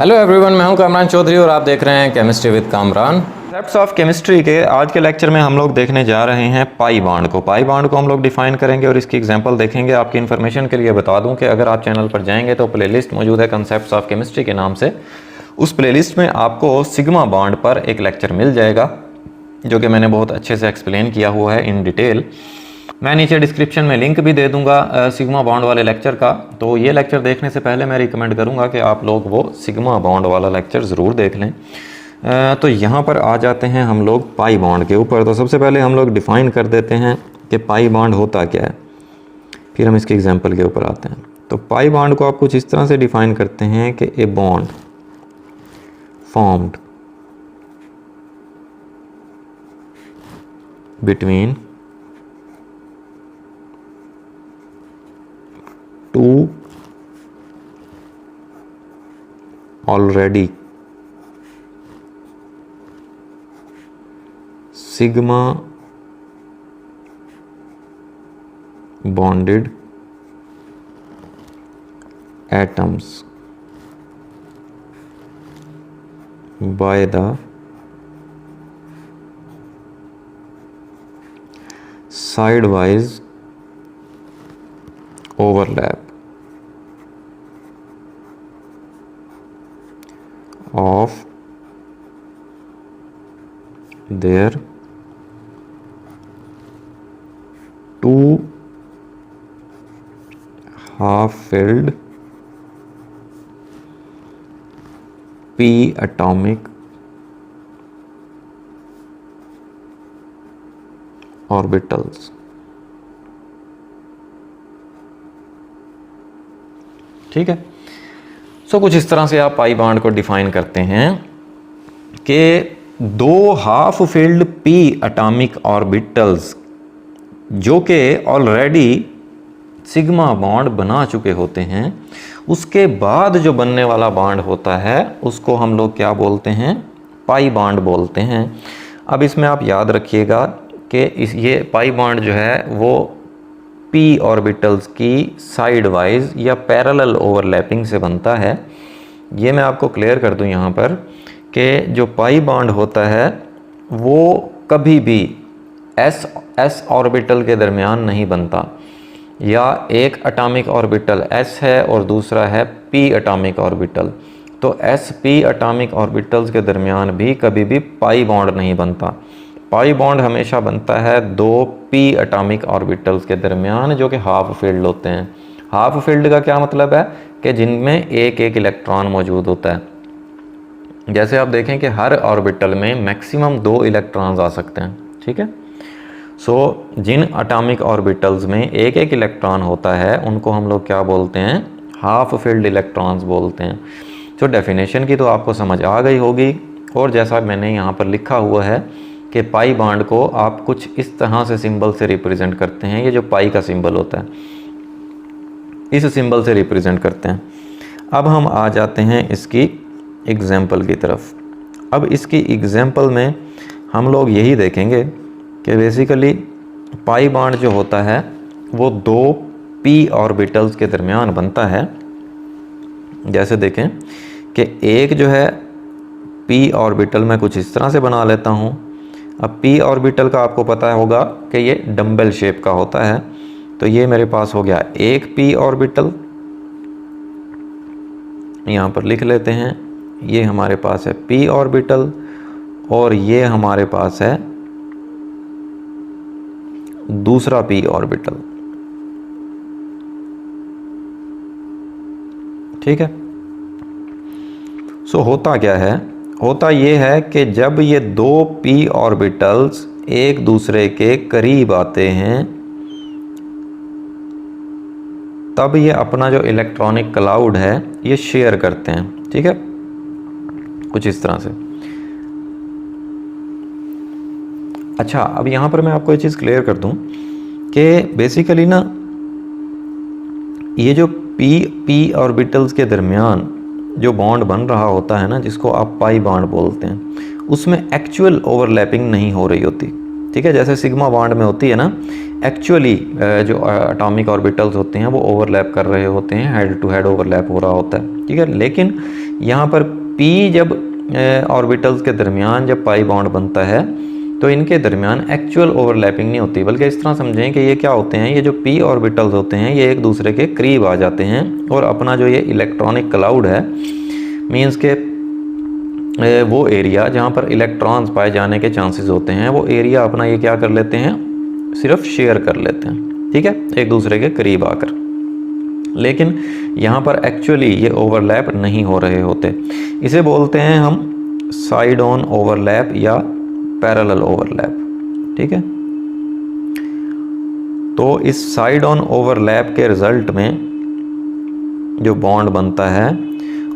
Hello everyone, मैं हूं कामरान चौधरी और आप देख रहे हैं chemistry with Kamran. Concepts of chemistry के आज के लेक्चर में हम लोग देखने जा रहे हैं पाई बॉन्ड को। पाई बॉन्ड को हम लोग डिफाइन करेंगे और इसकी एग्जांपल देखेंगे। आपकी इन्फॉर्मेशन के लिए बता दूं कि अगर आप चैनल पर जाएंगे तो प्लेलिस्ट मौजूद है कॉन्सेप्ट्स ऑफ केमिस्ट्री के नाम से। उस प्लेलिस्ट में आपको सिग्मा बॉन्ड पर एक लेक्चर मिल जाएगा जो कि मैंने बहुत अच्छे से एक्सप्लेन किया हुआ है इन डिटेल। मैं नीचे डिस्क्रिप्शन में लिंक भी दे दूंगा सिग्मा बॉन्ड वाले लेक्चर का। तो ये लेक्चर देखने से पहले मैं रिकमेंड करूंगा कि आप लोग वो सिग्मा बॉन्ड वाला लेक्चर ज़रूर देख लें। तो यहाँ पर आ जाते हैं हम लोग पाई बॉन्ड के ऊपर। तो सबसे पहले हम लोग डिफ़ाइन कर देते हैं कि पाई बॉन्ड होता क्या है, फिर हम इसके एग्जांपल के ऊपर आते हैं। तो पाई बॉन्ड को आप कुछ इस तरह से डिफ़ाइन करते हैं कि a bond formed between two already sigma bonded atoms by the sidewise overlap of their two half-filled p atomic orbitals। ठीक है। सो कुछ इस तरह से आप पाई बॉन्ड को डिफाइन करते हैं कि दो half filled P atomic orbitals जो कि ऑलरेडी सिग्मा बॉन्ड बना चुके होते हैं, उसके बाद जो बनने वाला बॉन्ड होता है उसको हम लोग क्या बोलते हैं? पाई बॉन्ड बोलते हैं। अब इसमें आप याद रखिएगा कि ये पाई बॉन्ड जो है वो पी ऑर्बिटल्स की साइड वाइज या पैरेलल ओवरलैपिंग से बनता है। ये मैं आपको क्लियर कर दूं यहाँ पर कि जो पाई बॉन्ड होता है वो कभी भी एस ऑर्बिटल के दरमियान नहीं बनता, या एक एटॉमिक ऑर्बिटल एस है और दूसरा है पी एटॉमिक ऑर्बिटल, तो एस पी एटॉमिक ऑर्बिटल्स के दरमियान भी कभी भी पाई बॉन्ड नहीं बनता। पाई बॉन्ड हमेशा बनता है दो पी एटॉमिक ऑर्बिटल्स के दरमियान जो कि हाफ फील्ड होते हैं। हाफ फील्ड का क्या मतलब है कि जिनमें एक एक इलेक्ट्रॉन मौजूद होता है। जैसे आप देखें कि हर ऑर्बिटल में मैक्सिमम 2 इलेक्ट्रॉन्स आ सकते हैं। ठीक है। सो जिन एटॉमिक ऑर्बिटल्स में एक एक इलेक्ट्रॉन होता है उनको हम लोग क्या बोलते हैं? हाफ फील्ड इलेक्ट्रॉन्स बोलते हैं। तो डेफिनेशन की तो आपको समझ आ गई होगी, और जैसा मैंने यहाँ पर लिखा हुआ है कि पाई बॉन्ड को आप कुछ इस तरह से सिंबल से रिप्रेजेंट करते हैं। ये जो पाई का सिंबल होता है इस सिंबल से रिप्रेजेंट करते हैं। अब हम आ जाते हैं इसकी एग्जाम्पल की तरफ। अब इसकी एग्जाम्पल में हम लोग यही देखेंगे कि बेसिकली पाई बॉन्ड जो होता है वो 2 पी ऑर्बिटल्स के दरमियान बनता है। जैसे देखें कि एक जो है पी ऑर्बिटल मैं कुछ इस तरह से बना लेता हूँ। अब पी ऑर्बिटल का आपको पता होगा कि ये डंबल शेप का होता है। तो ये मेरे पास हो गया एक पी ऑर्बिटल, यहाँ पर लिख लेते हैं। ये हमारे पास है पी ऑर्बिटल और ये हमारे पास है दूसरा पी ऑर्बिटल। ठीक है। सो होता क्या है? होता ये है कि जब ये 2 पी ऑर्बिटल्स एक दूसरे के करीब आते हैं तब ये अपना जो इलेक्ट्रॉनिक क्लाउड है ये शेयर करते हैं। ठीक है, कुछ इस तरह से। अच्छा, अब यहाँ पर मैं आपको ये चीज़ क्लियर कर दूं कि बेसिकली ना ये जो पी ऑर्बिटल्स के दरमियान जो बॉन्ड बन रहा होता है ना, जिसको आप पाई बॉन्ड बोलते हैं, उसमें एक्चुअल ओवरलैपिंग नहीं हो रही होती। ठीक है, जैसे सिग्मा बॉन्ड में होती है ना, एक्चुअली जो एटॉमिक ऑर्बिटल्स होते हैं वो ओवरलैप कर रहे होते हैं, हेड टू हेड ओवरलैप हो रहा होता है। ठीक है, लेकिन यहाँ पर p जब ऑर्बिटल्स के दरमियान जब पाई बॉन्ड बनता है तो इनके दरमियान एक्चुअल ओवरलैपिंग नहीं होती, बल्कि इस तरह समझें कि ये क्या होते हैं, ये जो p ऑर्बिटल्स होते हैं ये एक दूसरे के करीब आ जाते हैं और अपना जो ये इलेक्ट्रॉनिक क्लाउड है, मींस के वो एरिया जहाँ पर इलेक्ट्रॉन्स पाए जाने के चांसेस होते हैं, वो एरिया अपना ये क्या कर लेते हैं, सिर्फ शेयर कर लेते हैं, ठीक है, एक दूसरे के करीब आकर। लेकिन यहाँ पर एक्चुअली ये ओवरलैप नहीं हो रहे होते। इसे बोलते हैं हम साइड ऑन ओवरलैप या पैरेलल ओवरलैप, ठीक है। तो इस साइड ऑन ओवरलैप के रिजल्ट में जो बॉन्ड बनता है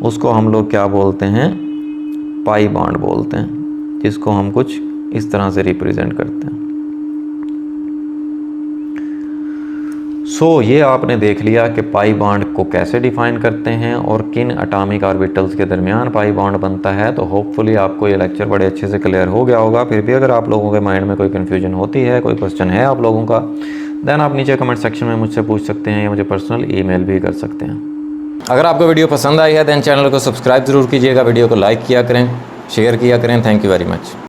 उसको हम लोग क्या बोलते हैं, पाई बॉन्ड बोलते हैं, जिसको हम कुछ इस तरह से रिप्रेजेंट करते हैं। ये आपने देख लिया कि पाई बॉन्ड को कैसे डिफाइन करते हैं और किन एटॉमिक ऑर्बिटल्स के दरमियान पाई बॉन्ड बनता है। तो होपफुली आपको ये लेक्चर बड़े अच्छे से क्लियर हो गया होगा। फिर भी अगर आप लोगों के माइंड में कोई कन्फ्यूजन होती है, कोई क्वेश्चन है आप लोगों का, देन आप नीचे कमेंट सेक्शन में मुझसे पूछ सकते हैं या मुझे पर्सनल ईमेल भी कर सकते हैं। अगर आपको वीडियो पसंद आई है देन चैनल को सब्सक्राइब ज़रूर कीजिएगा, वीडियो को लाइक किया करें, शेयर किया करें। Thank you very much.